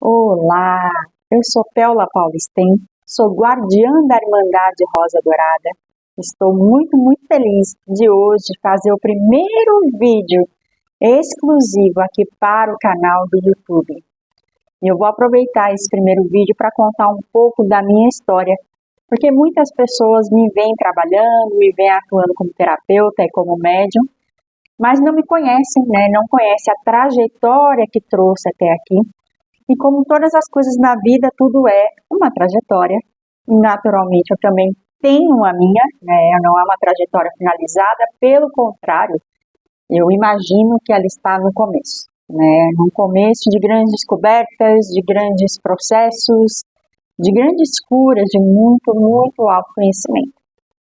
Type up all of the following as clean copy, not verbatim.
Olá, eu sou Péola Paulistem, sou guardiã da Irmandade Rosa Dourada. Estou muito feliz de hoje fazer o primeiro vídeo exclusivo aqui para o canal do YouTube. E eu vou aproveitar esse primeiro vídeo para contar um pouco da minha história, porque muitas pessoas me veem trabalhando, me veem atuando como terapeuta e como médium, mas não me conhecem, né? Não conhecem a trajetória que trouxe até aqui. E como todas as coisas na vida, tudo é uma trajetória. E naturalmente eu também tenho a minha, né? Não é uma trajetória finalizada, pelo contrário, eu imagino que ela está no começo, né? No começo de grandes descobertas, de grandes processos, de grandes curas, de muito autoconhecimento,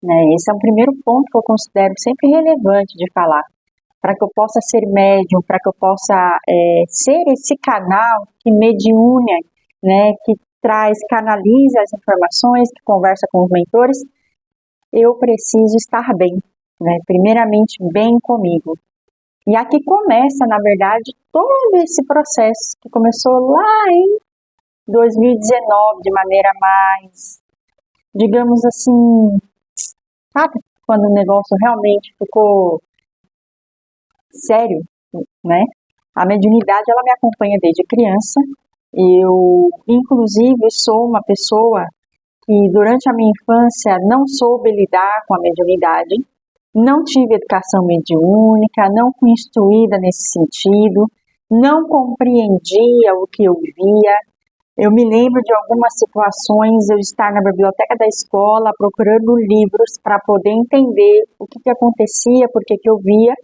né? Esse é um primeiro ponto que eu considero sempre relevante de falar, para que eu possa ser médium, para que eu possa ser esse canal que mediúne, né, que canaliza as informações, que conversa com os mentores, eu preciso estar bem, né, primeiramente bem comigo. E aqui começa, na verdade, todo esse processo que começou lá em 2019, de maneira mais, digamos assim, sabe, quando o negócio realmente ficou sério, né? A mediunidade, ela me acompanha desde criança. Eu, inclusive, sou uma pessoa que durante a minha infância não soube lidar com a mediunidade, não tive educação mediúnica, não fui instruída nesse sentido, não compreendia o que eu via. Eu me lembro de algumas situações, eu estar na biblioteca da escola procurando livros para poder entender o que acontecia, por que eu via,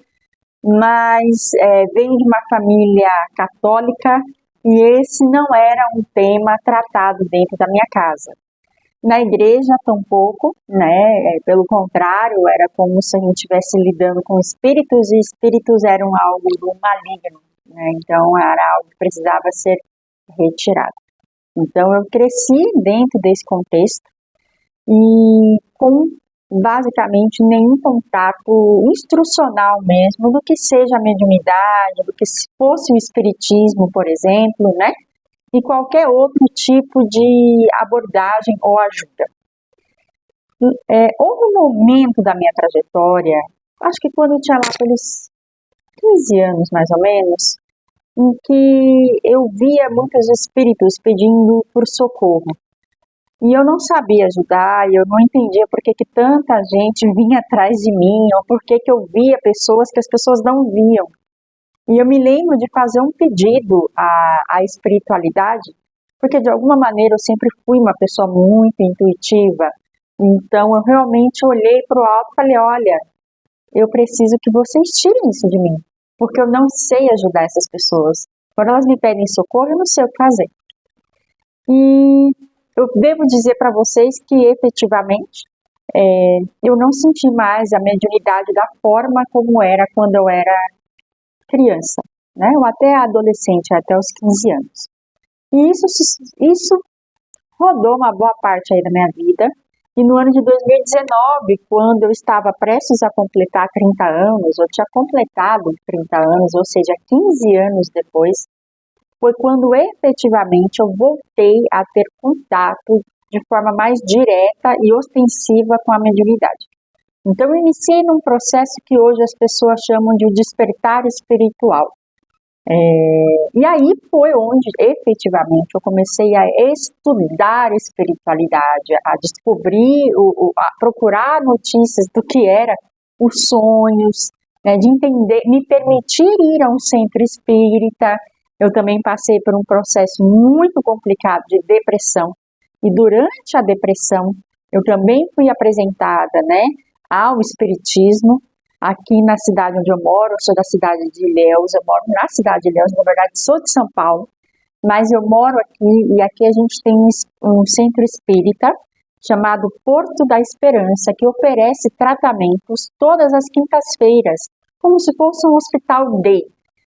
mas venho de uma família católica e esse não era um tema tratado dentro da minha casa. Na igreja, tampouco, né? Pelo contrário, era como se a gente estivesse lidando com espíritos, e espíritos eram algo do maligno, né? Então era algo que precisava ser retirado. Então eu cresci dentro desse contexto e com basicamente nenhum contato instrucional mesmo do que seja a mediunidade, do que fosse o espiritismo, por exemplo, né? E qualquer outro tipo de abordagem ou ajuda. Houve um momento da minha trajetória, acho que quando eu tinha lá pelos 15 anos mais ou menos, em que eu via muitos espíritos pedindo por socorro. E eu não sabia ajudar, e eu não entendia por que tanta gente vinha atrás de mim, ou por que eu via pessoas que as pessoas não viam. E eu me lembro de fazer um pedido à espiritualidade, porque de alguma maneira eu sempre fui uma pessoa muito intuitiva. Então eu realmente olhei para o alto e falei, olha, eu preciso que vocês tirem isso de mim, porque eu não sei ajudar essas pessoas. Quando elas me pedem socorro, eu não sei o que fazer. E eu devo dizer para vocês que, efetivamente, eu não senti mais a mediunidade da forma como era quando eu era criança, né? Ou até adolescente, até os 15 anos. E isso rodou uma boa parte aí da minha vida. E no ano de 2019, quando eu estava prestes a completar 30 anos, eu tinha completado 30 anos, ou seja, 15 anos depois, foi quando efetivamente eu voltei a ter contato de forma mais direta e ostensiva com a mediunidade. Então eu iniciei num processo que hoje as pessoas chamam de despertar espiritual. E aí foi onde efetivamente eu comecei a estudar espiritualidade, a descobrir, a procurar notícias do que era os sonhos, né, de entender, me permitir ir a um centro espírita. Eu também passei por um processo muito complicado de depressão, e durante a depressão eu também fui apresentada, né, ao espiritismo. Aqui na cidade onde eu moro, eu sou da cidade de Ilhéus, eu moro na cidade de Ilhéus, na verdade sou de São Paulo, mas eu moro aqui e aqui a gente tem um centro espírita chamado Porto da Esperança, que oferece tratamentos todas as quintas-feiras, como se fosse um hospital day.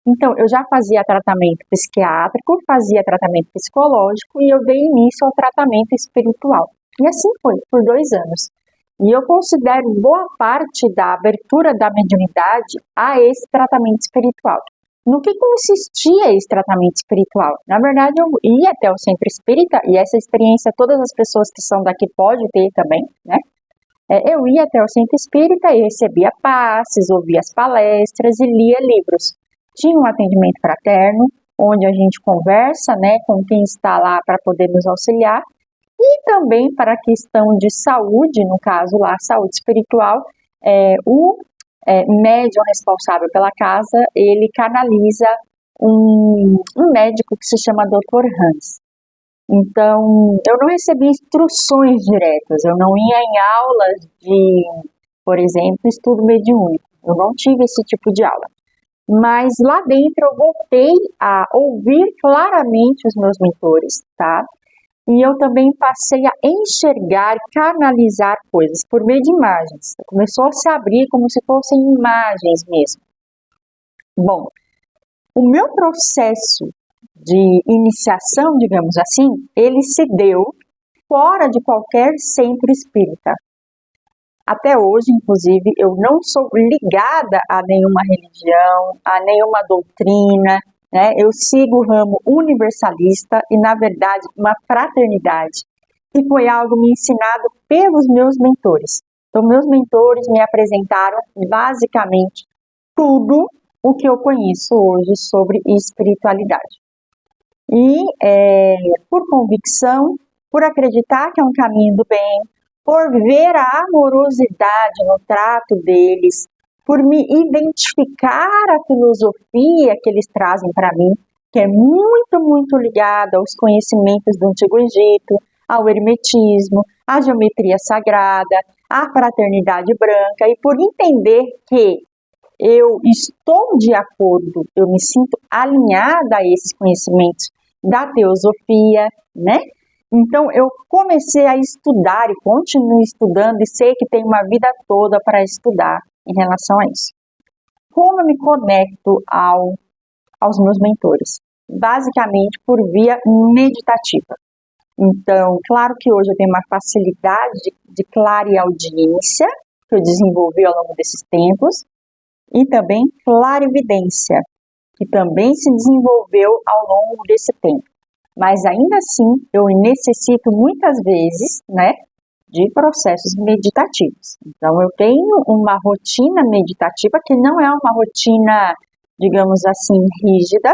Então, eu já fazia tratamento psiquiátrico, fazia tratamento psicológico e eu dei início ao tratamento espiritual. E assim foi, por 2 anos. E eu considero boa parte da abertura da mediunidade a esse tratamento espiritual. no que consistia esse tratamento espiritual. Na verdade, eu ia até o centro espírita, e essa experiência todas as pessoas que são daqui podem ter também, né? Eu ia até o centro espírita e recebia passes, ouvia as palestras e lia livros. Tinha um atendimento fraterno, onde a gente conversa, né, com quem está lá para poder nos auxiliar, e também para a questão de saúde, no caso lá, saúde espiritual, o médium responsável pela casa, ele canaliza um médico que se chama Dr. Hans. Então, eu não recebi instruções diretas, eu não ia em aulas de, por exemplo, estudo mediúnico, eu não tive esse tipo de aula. Mas lá dentro eu voltei a ouvir claramente os meus mentores, tá? E eu também passei a enxergar, canalizar coisas por meio de imagens. Começou a se abrir como se fossem imagens mesmo. Bom, o meu processo de iniciação, digamos assim, ele se deu fora de qualquer centro espírita. Até hoje, inclusive, eu não sou ligada a nenhuma religião, a nenhuma doutrina, né? Eu sigo o ramo universalista e, na verdade, uma fraternidade. E foi algo me ensinado pelos meus mentores. Então, meus mentores me apresentaram basicamente tudo o que eu conheço hoje sobre espiritualidade. E por convicção, por acreditar que é um caminho do bem, por ver a amorosidade no trato deles, por me identificar a filosofia que eles trazem para mim, que é muito, muito ligada aos conhecimentos do Antigo Egito, ao hermetismo, à geometria sagrada, à fraternidade branca, e por entender que eu estou de acordo, eu me sinto alinhada a esses conhecimentos da teosofia, né? Então, eu comecei a estudar e continuo estudando e sei que tenho uma vida toda para estudar em relação a isso. Como eu me conecto aos meus mentores? Basicamente por via meditativa. Então, claro que hoje eu tenho uma facilidade de clareaudiência que eu desenvolvi ao longo desses tempos e também clarividência, que também se desenvolveu ao longo desse tempo. Mas ainda assim, eu necessito muitas vezes, né, de processos meditativos. Então, eu tenho uma rotina meditativa que não é uma rotina, digamos assim, rígida,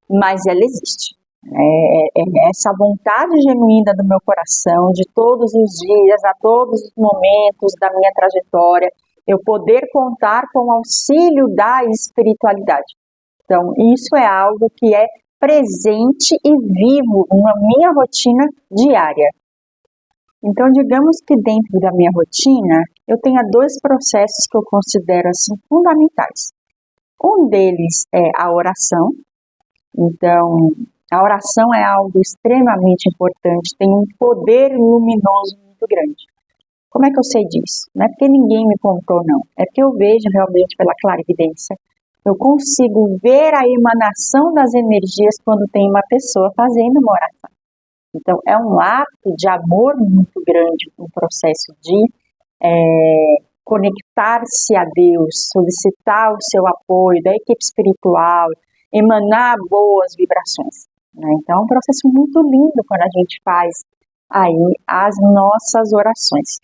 mas ela existe. É essa vontade genuína do meu coração, de todos os dias, a todos os momentos da minha trajetória, eu poder contar com o auxílio da espiritualidade. Então, isso é algo que é presente e vivo na minha rotina diária. Então, digamos que dentro da minha rotina, eu tenho dois processos que eu considero assim fundamentais. Um deles é a oração. Então, a oração é algo extremamente importante, tem um poder luminoso muito grande. Como é que eu sei disso? Não é porque ninguém me contou, não. É porque eu vejo realmente pela clarividência. Eu consigo ver a emanação das energias quando tem uma pessoa fazendo uma oração. Então, é um ato de amor muito grande, um processo de conectar-se a Deus, solicitar o seu apoio da equipe espiritual, emanar boas vibrações, né? Então, é um processo muito lindo quando a gente faz aí as nossas orações.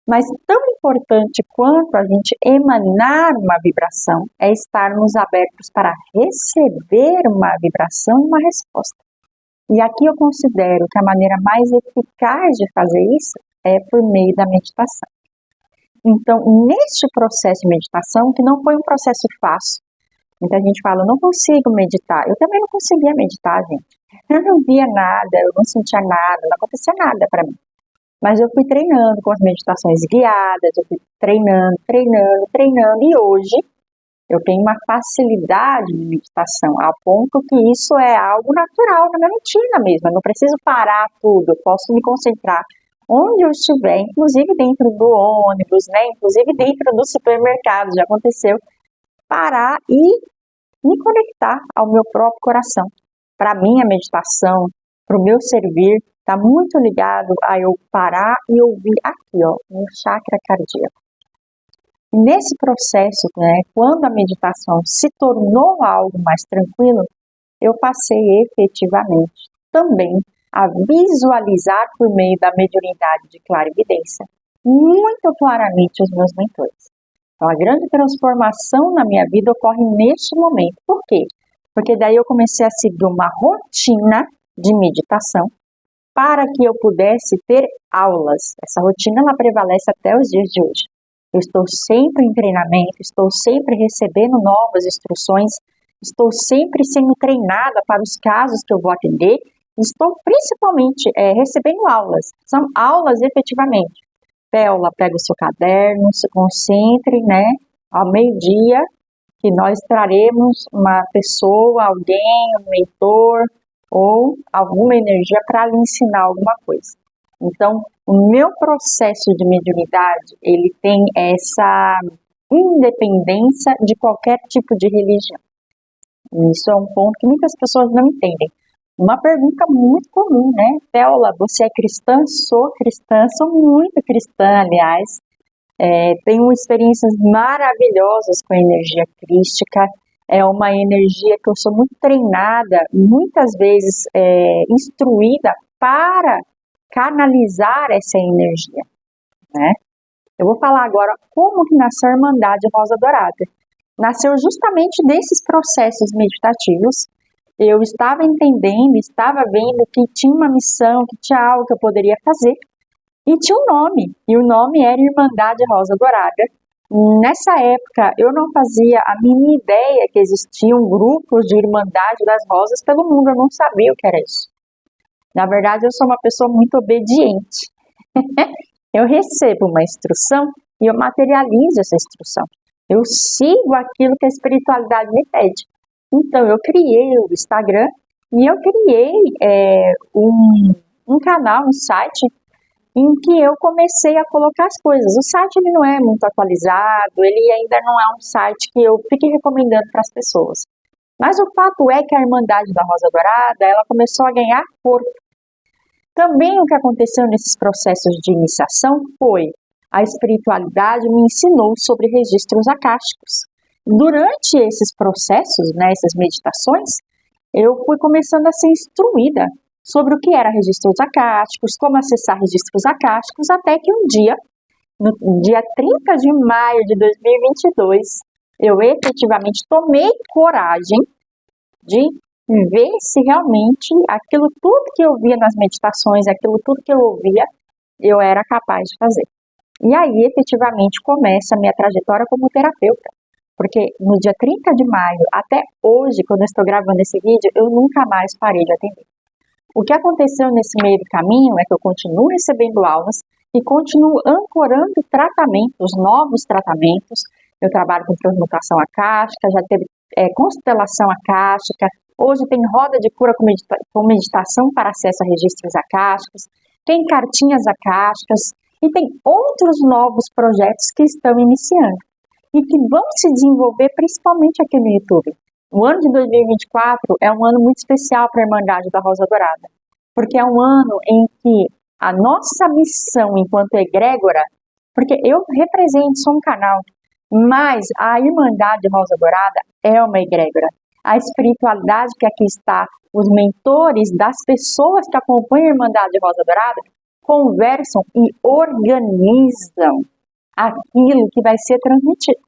Mas tão importante quanto a gente emanar uma vibração é estarmos abertos para receber uma vibração e uma resposta. E aqui eu considero que a maneira mais eficaz de fazer isso é por meio da meditação. Então, neste processo de meditação, que não foi um processo fácil, muita gente fala, eu não consigo meditar. Eu também não conseguia meditar, gente. Eu não via nada, eu não sentia nada, não acontecia nada para mim. Mas eu fui treinando com as meditações guiadas, eu fui treinando, e hoje eu tenho uma facilidade de meditação, a ponto que isso é algo natural na minha rotina mesmo, eu não preciso parar tudo, eu posso me concentrar onde eu estiver, inclusive dentro do ônibus, né, inclusive dentro do supermercado, já aconteceu, parar e me conectar ao meu próprio coração. Para mim, a meditação, para o meu servir, está muito ligado a eu parar e ouvir aqui, ó, no chakra cardíaco. E nesse processo, né, quando a meditação se tornou algo mais tranquilo, eu passei efetivamente também a visualizar por meio da mediunidade de clarividência muito claramente os meus mentores. Então, a grande transformação na minha vida ocorre neste momento. Por quê? Porque daí eu comecei a seguir uma rotina de meditação para que eu pudesse ter aulas. Essa rotina ela prevalece até os dias de hoje. Eu estou sempre em treinamento, estou sempre recebendo novas instruções, estou sempre sendo treinada para os casos que eu vou atender, estou principalmente recebendo aulas. São aulas efetivamente. Péola, pega o seu caderno, se concentre, né? Ao meio-dia, que nós traremos uma pessoa, alguém, um mentor ou alguma energia para lhe ensinar alguma coisa. Então, o meu processo de mediunidade, ele tem essa independência de qualquer tipo de religião. Isso é um ponto que muitas pessoas não entendem. Uma pergunta muito comum, né? Péola, você é cristã? Sou cristã, sou muito cristã, aliás. Tenho experiências maravilhosas com a energia crística. É uma energia que eu sou muito treinada, muitas vezes instruída para canalizar essa energia, né? Eu vou falar agora como que nasceu a Irmandade Rosa Dourada. Nasceu justamente desses processos meditativos. Eu estava entendendo, estava vendo que tinha uma missão, que tinha algo que eu poderia fazer. E tinha um nome, e o nome era Irmandade Rosa Dourada. Nessa época, eu não fazia a mínima ideia que existiam grupos de Irmandade das Rosas pelo mundo, eu não sabia o que era isso. Na verdade, eu sou uma pessoa muito obediente. Eu recebo uma instrução e eu materializo essa instrução. Eu sigo aquilo que a espiritualidade me pede. Então, eu criei o Instagram e eu criei um canal, um site, em que eu comecei a colocar as coisas. O site ele não é muito atualizado, ele ainda não é um site que eu fique recomendando para as pessoas. Mas o fato é que a Irmandade da Rosa Dourada, ela começou a ganhar corpo. Também o que aconteceu nesses processos de iniciação foi a espiritualidade me ensinou sobre registros akáshicos. Durante esses processos, né, essas meditações, eu fui começando a ser instruída sobre o que era registros akáshicos, como acessar registros akáshicos, até que um dia, no dia 30 de maio de 2022, eu efetivamente tomei coragem de ver se realmente aquilo tudo que eu via nas meditações, aquilo tudo que eu ouvia, eu era capaz de fazer. E aí, efetivamente, começa a minha trajetória como terapeuta. Porque no dia 30 de maio, até hoje, quando eu estou gravando esse vídeo, eu nunca mais parei de atender. O que aconteceu nesse meio do caminho é que eu continuo recebendo aulas e continuo ancorando tratamentos, novos tratamentos. Eu trabalho com transmutação akáshica, já teve constelação akáshica, hoje tem roda de cura com meditação para acesso a registros akáshicos, tem cartinhas akáshicas e tem outros novos projetos que estão iniciando e que vão se desenvolver principalmente aqui no YouTube. O ano de 2024 é um ano muito especial para a Irmandade da Rosa Dourada, porque é um ano em que a nossa missão enquanto egrégora, porque eu represento, sou um canal, mas a Irmandade Rosa Dourada é uma egrégora. A espiritualidade que aqui está, os mentores das pessoas que acompanham a Irmandade Rosa Dourada, conversam e organizam aquilo que vai ser transmitido.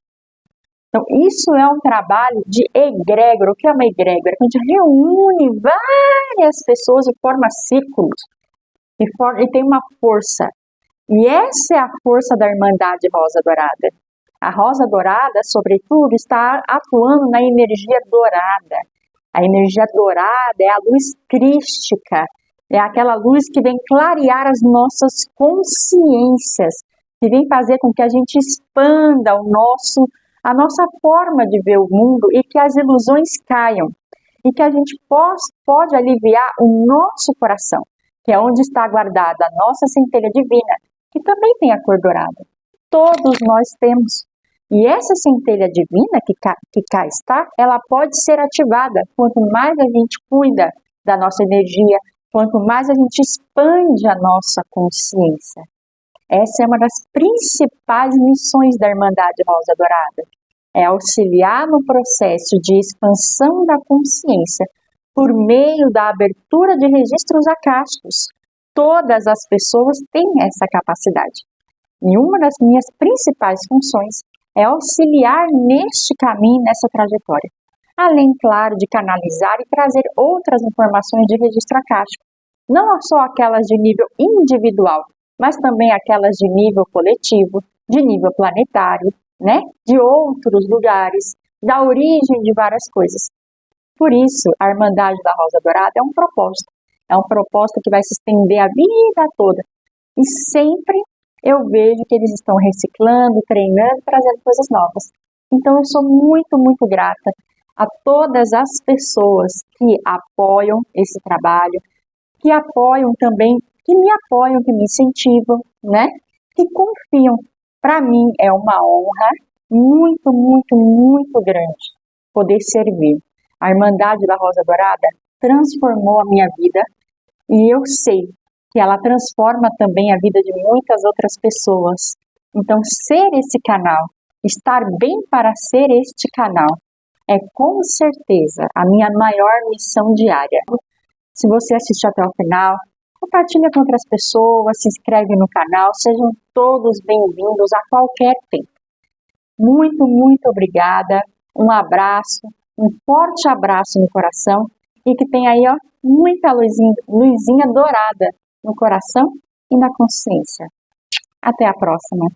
Então, isso é um trabalho de egrégora. O que é uma egrégora? A gente reúne várias pessoas e forma círculos e tem uma força. E essa é a força da Irmandade Rosa Dourada. A Rosa Dourada, sobretudo, está atuando na energia dourada. A energia dourada é a luz crística, é aquela luz que vem clarear as nossas consciências, que vem fazer com que a gente expanda a nossa forma de ver o mundo e que as ilusões caiam. E que a gente pode aliviar o nosso coração, que é onde está guardada a nossa centelha divina, que também tem a cor dourada. Todos nós temos. E essa centelha divina que cá está, ela pode ser ativada quanto mais a gente cuida da nossa energia, quanto mais a gente expande a nossa consciência. Essa é uma das principais missões da Irmandade Rosa Dourada. É auxiliar no processo de expansão da consciência por meio da abertura de registros acásticos. Todas as pessoas têm essa capacidade. E uma das minhas principais funções é auxiliar neste caminho, nessa trajetória. Além, claro, de canalizar e trazer outras informações de registro acástico. Não só aquelas de nível individual, mas também aquelas de nível coletivo, de nível planetário, né? De outros lugares, da origem de várias coisas. Por isso, a Irmandade da Rosa Dourada é um propósito que vai se estender a vida toda. E sempre eu vejo que eles estão reciclando, treinando, trazendo coisas novas. Então eu sou muito, muito grata a todas as pessoas que apoiam esse trabalho, que apoiam também, que me apoiam, que me incentivam, né? Que confiam. Para mim é uma honra muito, muito, muito grande poder servir. A Irmandade da Rosa Dourada transformou a minha vida e eu sei que ela transforma também a vida de muitas outras pessoas. Então, ser esse canal, estar bem para ser este canal, é com certeza a minha maior missão diária. Se você assistiu até o final, compartilha com outras pessoas, se inscreve no canal, sejam todos bem-vindos a qualquer tempo. Muito, muito obrigada, um abraço, um forte abraço no coração e que tenha aí muita luzinha dourada no coração e na consciência. Até a próxima!